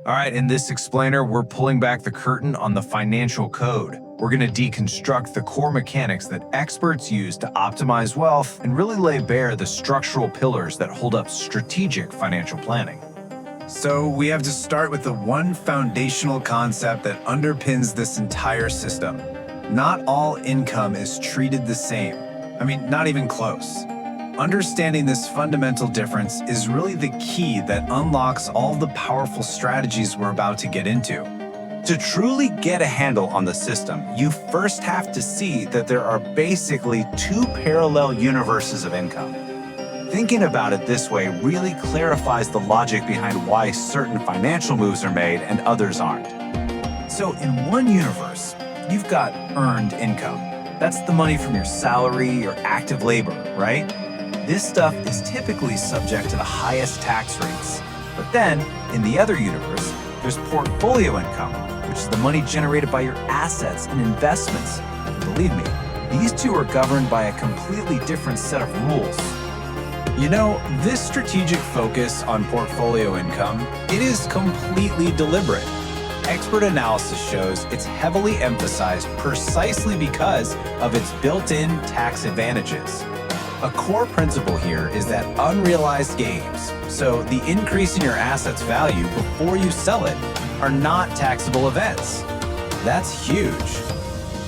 All right, in this explainer, we're pulling back the curtain on the financial code. We're going to deconstruct the core mechanics that experts use to optimize wealth and really lay bare the structural pillars that hold up strategic financial planning. So we have to start with the one foundational concept that underpins this entire system. Not all income is treated the same. I mean, not even close. Understanding this fundamental difference is really the key that unlocks all the powerful strategies we're about to get into. To truly get a handle on the system, you first have to see that there are basically two parallel universes of income. Thinking about it this way really clarifies the logic behind why certain financial moves are made and others aren't. So in one universe, you've got earned income. That's the money from your salary or active labor, right? This stuff is typically subject to the highest tax rates. But then, in the other universe, there's portfolio income, which is the money generated by your assets and investments. And believe me, these two are governed by a completely different set of rules. You know, this strategic focus on portfolio income, it is completely deliberate. Expert analysis shows it's heavily emphasized precisely because of its built-in tax advantages. A core principle here is that unrealized gains, so the increase in your asset's value before you sell it, are not taxable events. That's huge.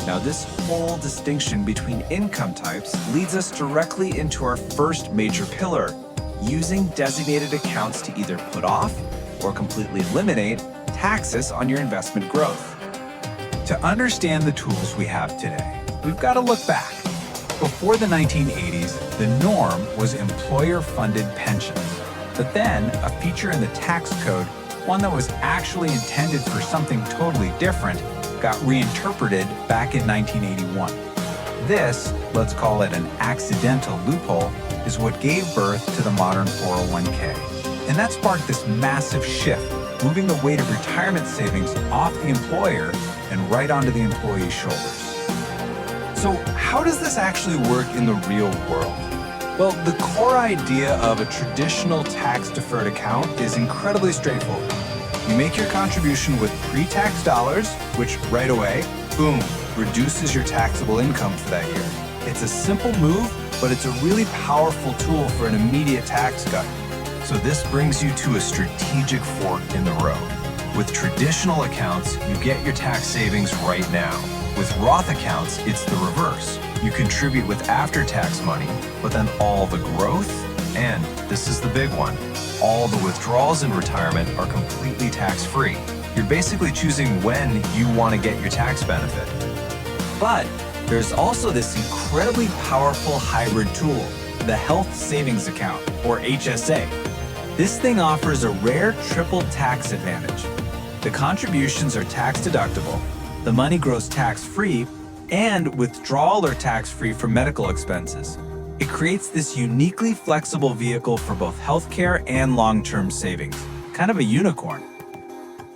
Now, this whole distinction between income types leads us directly into our first major pillar, using designated accounts to either put off or completely eliminate taxes on your investment growth. To understand the tools we have today, we've got to look back. Before the 1980s, the norm was employer-funded pensions. But then, a feature in the tax code, one that was actually intended for something totally different, got reinterpreted back in 1981. This, let's call it an accidental loophole, is what gave birth to the modern 401k. And that sparked this massive shift, moving the weight of retirement savings off the employer and right onto the employee's shoulders. So how does this actually work in the real world? Well, the core idea of a traditional tax-deferred account is incredibly straightforward. You make your contribution with pre-tax dollars, which right away, boom, reduces your taxable income for that year. It's a simple move, but it's a really powerful tool for an immediate tax cut. So this brings you to a strategic fork in the road. With traditional accounts, you get your tax savings right now. With Roth accounts, it's the reverse. You contribute with after-tax money, but then all the growth, and this is the big one, all the withdrawals in retirement are completely tax-free. You're basically choosing when you want to get your tax benefit. But there's also this incredibly powerful hybrid tool, the Health Savings Account, or HSA. This thing offers a rare triple tax advantage. The contributions are tax-deductible, the money grows tax-free, and withdrawal are tax-free for medical expenses. It creates this uniquely flexible vehicle for both healthcare and long-term savings. Kind of a unicorn.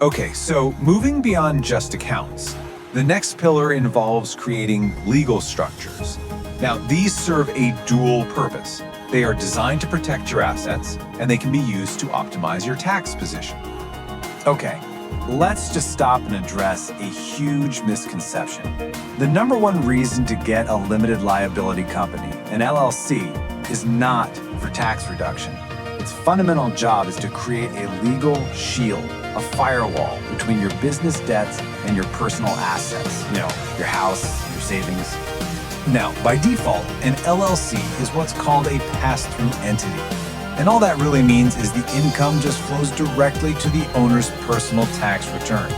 Okay, so moving beyond just accounts, the next pillar involves creating legal structures. Now, these serve a dual purpose. They are designed to protect your assets, and they can be used to optimize your tax position. Okay, let's just stop and address a huge misconception. The number one reason to get a limited liability company, an LLC, is not for tax reduction. Its fundamental job is to create a legal shield, a firewall between your business debts and your personal assets, your house, your savings. Now, by default, an LLC is what's called a pass-through entity. And all that really means is the income just flows directly to the owner's personal tax return.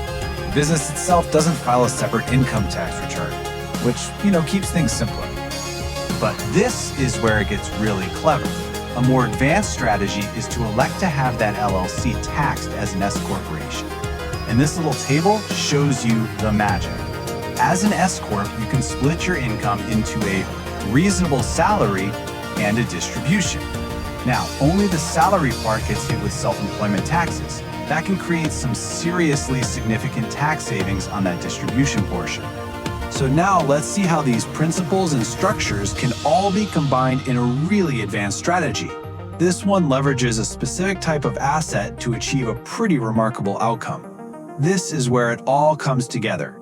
The business itself doesn't file a separate income tax return, which, keeps things simpler. But this is where it gets really clever. A more advanced strategy is to elect to have that LLC taxed as an S-corporation. And this little table shows you the magic. As an S-corp, you can split your income into a reasonable salary and a distribution. Now, only the salary part gets hit with self-employment taxes. That can create some seriously significant tax savings on that distribution portion. So now let's see how these principles and structures can all be combined in a really advanced strategy. This one leverages a specific type of asset to achieve a pretty remarkable outcome. This is where it all comes together.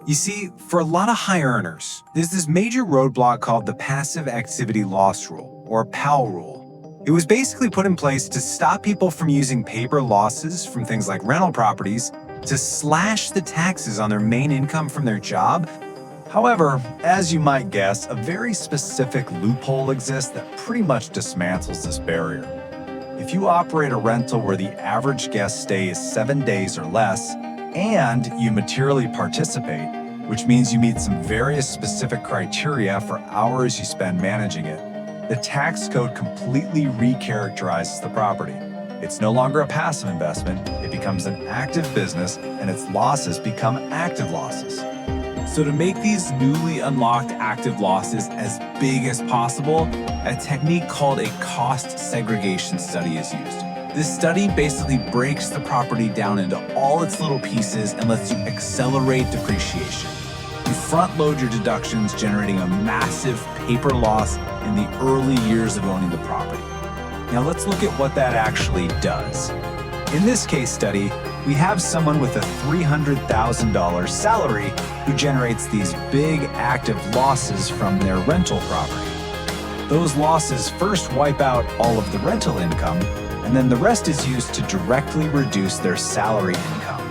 You see, for a lot of high earners, there's this major roadblock called the Passive Activity Loss Rule, or PAL rule. It was basically put in place to stop people from using paper losses from things like rental properties to slash the taxes on their main income from their job. However, as you might guess, a very specific loophole exists that pretty much dismantles this barrier. If you operate a rental where the average guest stay is 7 days or less, and you materially participate, which means you meet some various specific criteria for hours you spend managing it, the tax code completely recharacterizes the property. It's no longer a passive investment, it becomes an active business, and its losses become active losses. So to make these newly unlocked active losses as big as possible, a technique called a cost segregation study is used. This study basically breaks the property down into all its little pieces and lets you accelerate depreciation. You front load your deductions, generating a massive paper loss in the early years of owning the property. Now let's look at what that actually does. In this case study, we have someone with a $300,000 salary who generates these big active losses from their rental property. Those losses first wipe out all of the rental income, and then the rest is used to directly reduce their salary income.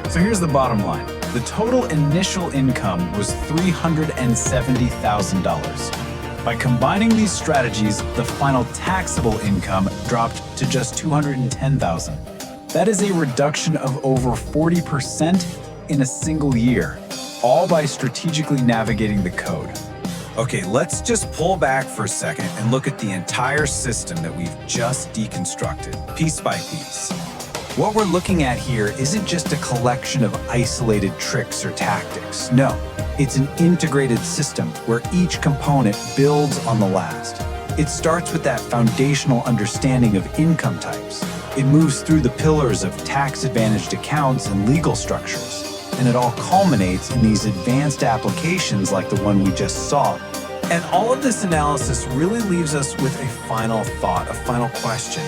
So here's the bottom line. The total initial income was $370,000. By combining these strategies, the final taxable income dropped to just $210,000. That is a reduction of over 40% in a single year, all by strategically navigating the code. Okay, let's just pull back for a second and look at the entire system that we've just deconstructed, piece by piece. What we're looking at here isn't just a collection of isolated tricks or tactics. No, it's an integrated system where each component builds on the last. It starts with that foundational understanding of income types. It moves through the pillars of tax-advantaged accounts and legal structures. And it all culminates in these advanced applications like the one we just saw. And all of this analysis really leaves us with a final thought, a final question.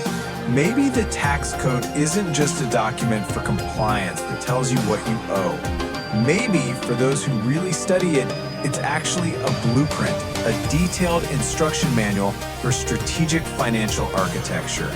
Maybe the tax code isn't just a document for compliance that tells you what you owe. Maybe for those who really study it, it's actually a blueprint, a detailed instruction manual for strategic financial architecture.